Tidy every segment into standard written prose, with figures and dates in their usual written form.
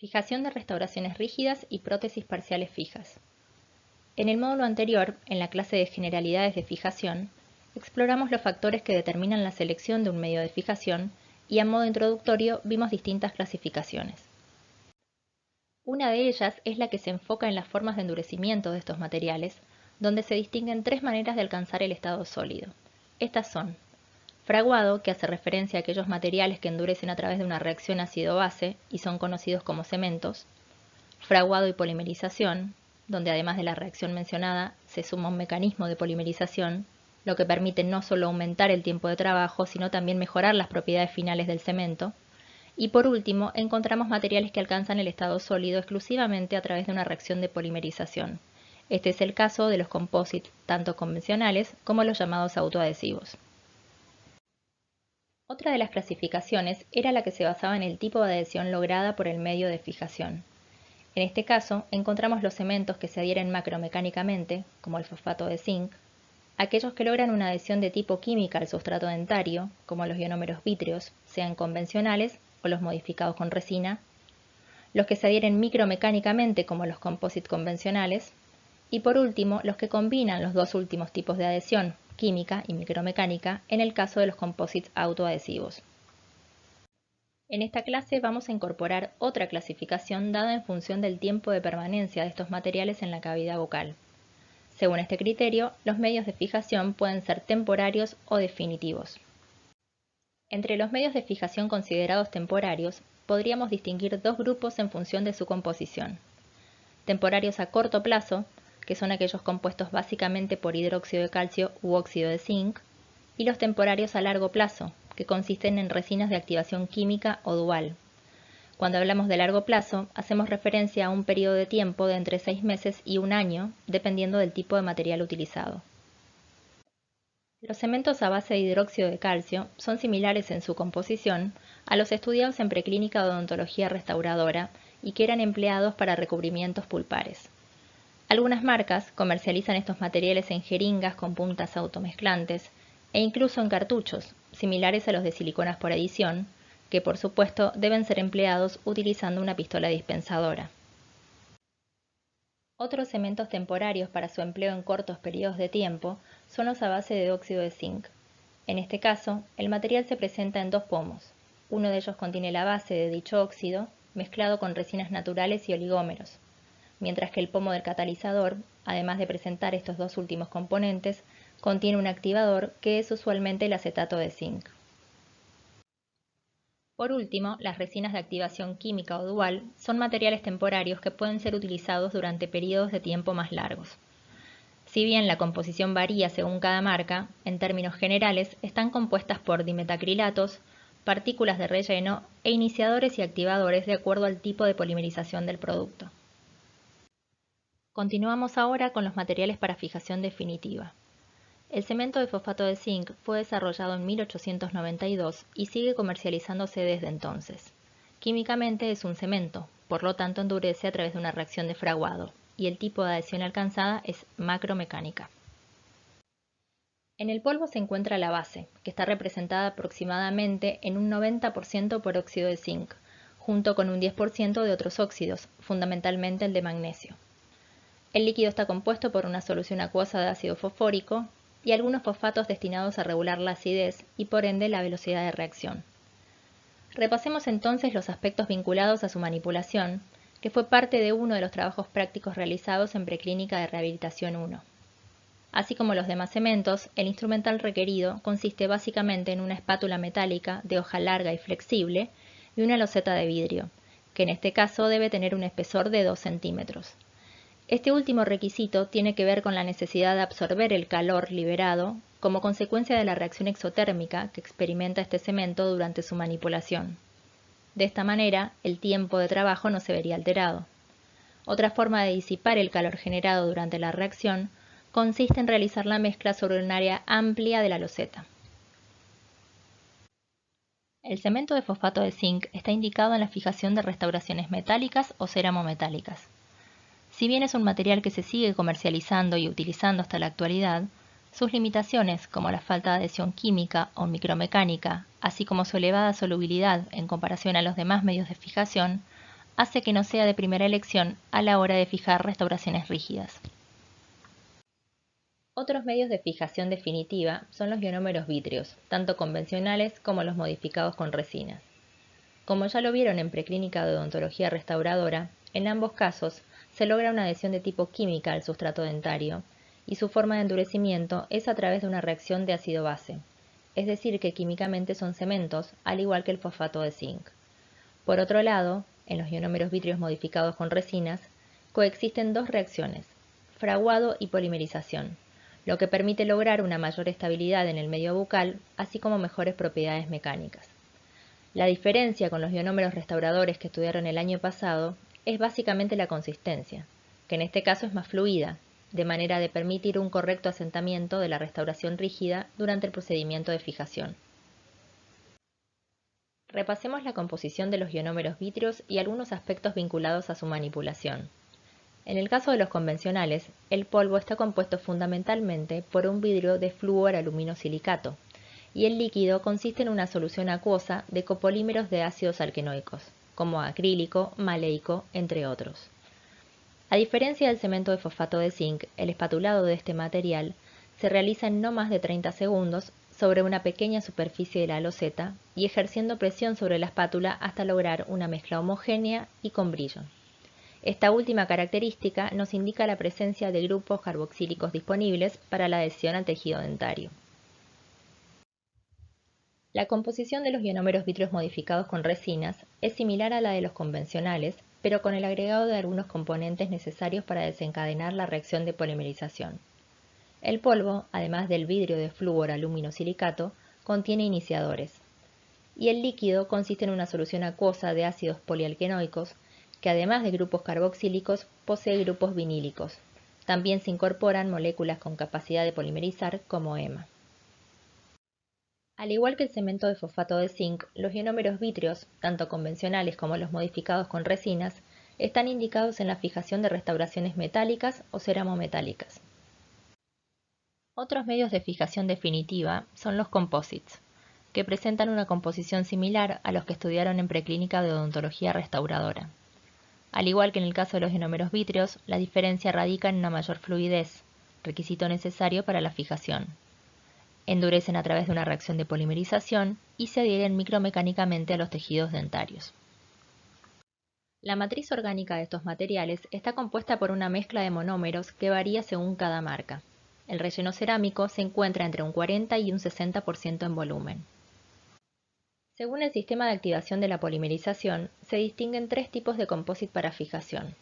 Fijación de restauraciones rígidas y prótesis parciales fijas. En el módulo anterior, en la clase de generalidades de fijación, exploramos los factores que determinan la selección de un medio de fijación y a modo introductorio vimos distintas clasificaciones. Una de ellas es la que se enfoca en las formas de endurecimiento de estos materiales, donde se distinguen tres maneras de alcanzar el estado sólido. Estas son: fraguado, que hace referencia a aquellos materiales que endurecen a través de una reacción ácido-base y son conocidos como cementos; fraguado y polimerización, donde además de la reacción mencionada se suma un mecanismo de polimerización, lo que permite no solo aumentar el tiempo de trabajo, sino también mejorar las propiedades finales del cemento; y por último, encontramos materiales que alcanzan el estado sólido exclusivamente a través de una reacción de polimerización. Este es el caso de los composites, tanto convencionales como los llamados autoadhesivos. Otra de las clasificaciones era la que se basaba en el tipo de adhesión lograda por el medio de fijación. En este caso, encontramos los cementos que se adhieren macromecánicamente, como el fosfato de zinc, aquellos que logran una adhesión de tipo química al sustrato dentario, como los ionómeros vítreos, sean convencionales o los modificados con resina, los que se adhieren micromecánicamente, como los composites convencionales, y por último, los que combinan los dos últimos tipos de adhesión, química y micromecánica, en el caso de los composites autoadhesivos. En esta clase vamos a incorporar otra clasificación dada en función del tiempo de permanencia de estos materiales en la cavidad bucal. Según este criterio, los medios de fijación pueden ser temporarios o definitivos. Entre los medios de fijación considerados temporarios, podríamos distinguir dos grupos en función de su composición: temporarios a corto plazo, que son aquellos compuestos básicamente por hidróxido de calcio u óxido de zinc, y los temporarios a largo plazo, que consisten en resinas de activación química o dual. Cuando hablamos de largo plazo, hacemos referencia a un periodo de tiempo de entre 6 meses y un año, dependiendo del tipo de material utilizado. Los cementos a base de hidróxido de calcio son similares en su composición a los estudiados en preclínica de odontología restauradora y que eran empleados para recubrimientos pulpares. Algunas marcas comercializan estos materiales en jeringas con puntas automezclantes e incluso en cartuchos, similares a los de siliconas por adición, que por supuesto deben ser empleados utilizando una pistola dispensadora. Otros cementos temporarios para su empleo en cortos periodos de tiempo son los a base de óxido de zinc. En este caso, el material se presenta en dos pomos. Uno de ellos contiene la base de dicho óxido, mezclado con resinas naturales y oligómeros, mientras que el pomo del catalizador, además de presentar estos dos últimos componentes, contiene un activador que es usualmente el acetato de zinc. Por último, las resinas de activación química o dual son materiales temporarios que pueden ser utilizados durante periodos de tiempo más largos. Si bien la composición varía según cada marca, en términos generales están compuestas por dimetacrilatos, partículas de relleno e iniciadores y activadores de acuerdo al tipo de polimerización del producto. Continuamos ahora con los materiales para fijación definitiva. El cemento de fosfato de zinc fue desarrollado en 1892 y sigue comercializándose desde entonces. Químicamente es un cemento, por lo tanto endurece a través de una reacción de fraguado, y el tipo de adhesión alcanzada es macromecánica. En el polvo se encuentra la base, que está representada aproximadamente en un 90% por óxido de zinc, junto con un 10% de otros óxidos, fundamentalmente el de magnesio. El líquido está compuesto por una solución acuosa de ácido fosfórico y algunos fosfatos destinados a regular la acidez y por ende la velocidad de reacción. Repasemos entonces los aspectos vinculados a su manipulación, que fue parte de uno de los trabajos prácticos realizados en Preclínica de Rehabilitación 1. Así como los demás cementos, el instrumental requerido consiste básicamente en una espátula metálica de hoja larga y flexible y una loseta de vidrio, que en este caso debe tener un espesor de 2 centímetros. Este último requisito tiene que ver con la necesidad de absorber el calor liberado como consecuencia de la reacción exotérmica que experimenta este cemento durante su manipulación. De esta manera, el tiempo de trabajo no se vería alterado. Otra forma de disipar el calor generado durante la reacción consiste en realizar la mezcla sobre un área amplia de la loseta. El cemento de fosfato de zinc está indicado en la fijación de restauraciones metálicas o ceramometálicas. Si bien es un material que se sigue comercializando y utilizando hasta la actualidad, sus limitaciones, como la falta de adhesión química o micromecánica, así como su elevada solubilidad en comparación a los demás medios de fijación, hace que no sea de primera elección a la hora de fijar restauraciones rígidas. Otros medios de fijación definitiva son los ionómeros vítreos, tanto convencionales como los modificados con resinas. Como ya lo vieron en Preclínica de Odontología Restauradora, en ambos casos se logra una adhesión de tipo química al sustrato dentario, y su forma de endurecimiento es a través de una reacción de ácido-base, es decir que químicamente son cementos, al igual que el fosfato de zinc. Por otro lado, en los ionómeros vítreos modificados con resinas, coexisten dos reacciones, fraguado y polimerización, lo que permite lograr una mayor estabilidad en el medio bucal, así como mejores propiedades mecánicas. La diferencia con los ionómeros restauradores que estudiaron el año pasado es básicamente la consistencia, que en este caso es más fluida, de manera de permitir un correcto asentamiento de la restauración rígida durante el procedimiento de fijación. Repasemos la composición de los ionómeros vítreos y algunos aspectos vinculados a su manipulación. En el caso de los convencionales, el polvo está compuesto fundamentalmente por un vidrio de fluoroaluminosilicato, y el líquido consiste en una solución acuosa de copolímeros de ácidos alquenoicos, como acrílico, maleico, entre otros. A diferencia del cemento de fosfato de zinc, el espatulado de este material se realiza en no más de 30 segundos sobre una pequeña superficie de la loseta y ejerciendo presión sobre la espátula hasta lograr una mezcla homogénea y con brillo. Esta última característica nos indica la presencia de grupos carboxílicos disponibles para la adhesión al tejido dentario. La composición de los ionómeros vítreos modificados con resinas es similar a la de los convencionales, pero con el agregado de algunos componentes necesarios para desencadenar la reacción de polimerización. El polvo, además del vidrio de fluoroaluminosilicato, contiene iniciadores, y el líquido consiste en una solución acuosa de ácidos polialquenoicos que además de grupos carboxílicos posee grupos vinílicos. También se incorporan moléculas con capacidad de polimerizar como EMA. Al igual que el cemento de fosfato de zinc, los ionómeros vítreos, tanto convencionales como los modificados con resinas, están indicados en la fijación de restauraciones metálicas o ceramometálicas. Otros medios de fijación definitiva son los composites, que presentan una composición similar a los que estudiaron en Preclínica de Odontología Restauradora. Al igual que en el caso de los ionómeros vítreos, la diferencia radica en una mayor fluidez, requisito necesario para la fijación. Endurecen a través de una reacción de polimerización y se adhieren micromecánicamente a los tejidos dentarios. La matriz orgánica de estos materiales está compuesta por una mezcla de monómeros que varía según cada marca. El relleno cerámico se encuentra entre un 40 y un 60% en volumen. Según el sistema de activación de la polimerización, se distinguen tres tipos de composite para fijación.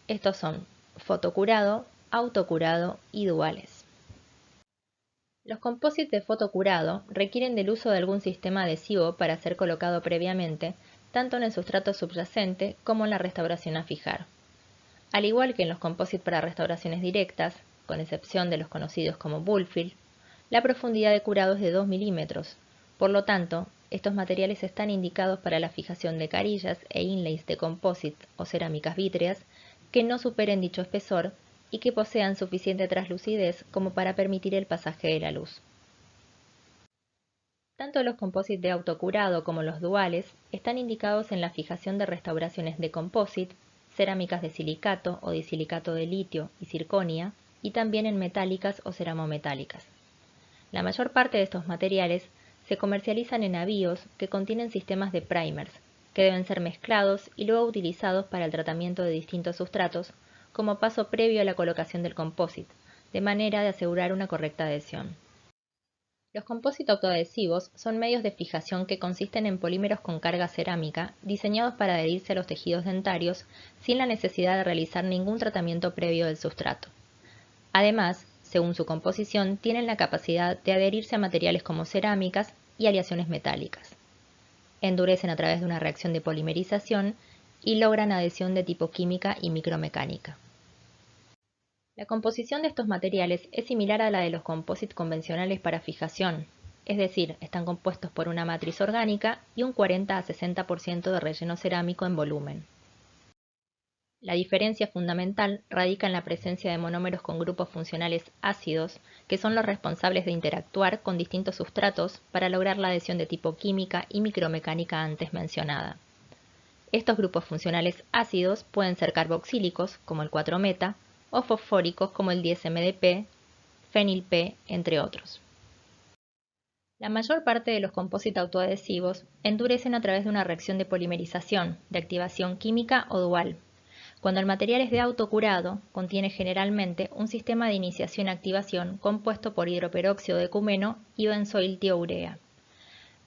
Estos son fotocurado, autocurado y duales. Los composites de fotocurado requieren del uso de algún sistema adhesivo para ser colocado previamente, tanto en el sustrato subyacente como en la restauración a fijar. Al igual que en los composites para restauraciones directas, con excepción de los conocidos como Bullfill, la profundidad de curado es de 2 milímetros. Por lo tanto, estos materiales están indicados para la fijación de carillas e inlays de composite o cerámicas vítreas que no superen dicho espesor y que posean suficiente translucidez como para permitir el pasaje de la luz. Tanto los composites de autocurado como los duales están indicados en la fijación de restauraciones de composite, cerámicas de silicato o disilicato de litio y circonia, y también en metálicas o ceramometálicas. La mayor parte de estos materiales se comercializan en navíos que contienen sistemas de primers, que deben ser mezclados y luego utilizados para el tratamiento de distintos sustratos como paso previo a la colocación del composite, de manera de asegurar una correcta adhesión. Los composites autoadhesivos son medios de fijación que consisten en polímeros con carga cerámica diseñados para adherirse a los tejidos dentarios sin la necesidad de realizar ningún tratamiento previo del sustrato. Además, según su composición, tienen la capacidad de adherirse a materiales como cerámicas y aleaciones metálicas. Endurecen a través de una reacción de polimerización y logran adhesión de tipo química y micromecánica. La composición de estos materiales es similar a la de los composites convencionales para fijación, es decir, están compuestos por una matriz orgánica y un 40 a 60% de relleno cerámico en volumen. La diferencia fundamental radica en la presencia de monómeros con grupos funcionales ácidos, que son los responsables de interactuar con distintos sustratos para lograr la adhesión de tipo química y micromecánica antes mencionada. Estos grupos funcionales ácidos pueden ser carboxílicos, como el 4-meta, o fosfóricos, como el 10-MDP, fenil-P, entre otros. La mayor parte de los compósitos autoadhesivos endurecen a través de una reacción de polimerización, de activación química o dual. Cuando el material es de autocurado, contiene generalmente un sistema de iniciación-activación compuesto por hidroperóxido de ecumeno y benzoiltiourea,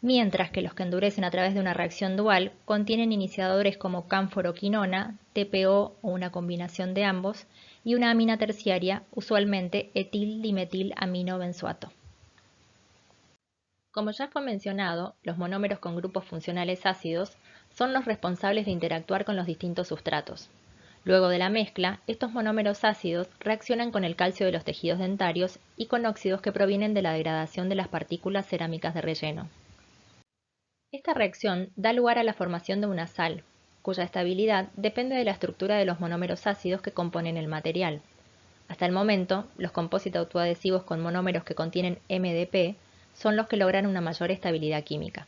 mientras que los que endurecen a través de una reacción dual contienen iniciadores como cánforoquinona, TPO o una combinación de ambos, y una amina terciaria, usualmente etil-dimetilaminobenzoato. Como ya fue mencionado, los monómeros con grupos funcionales ácidos son los responsables de interactuar con los distintos sustratos. Luego de la mezcla, estos monómeros ácidos reaccionan con el calcio de los tejidos dentarios y con óxidos que provienen de la degradación de las partículas cerámicas de relleno. Esta reacción da lugar a la formación de una sal, cuya estabilidad depende de la estructura de los monómeros ácidos que componen el material. Hasta el momento, los compósitos autoadhesivos con monómeros que contienen MDP son los que logran una mayor estabilidad química.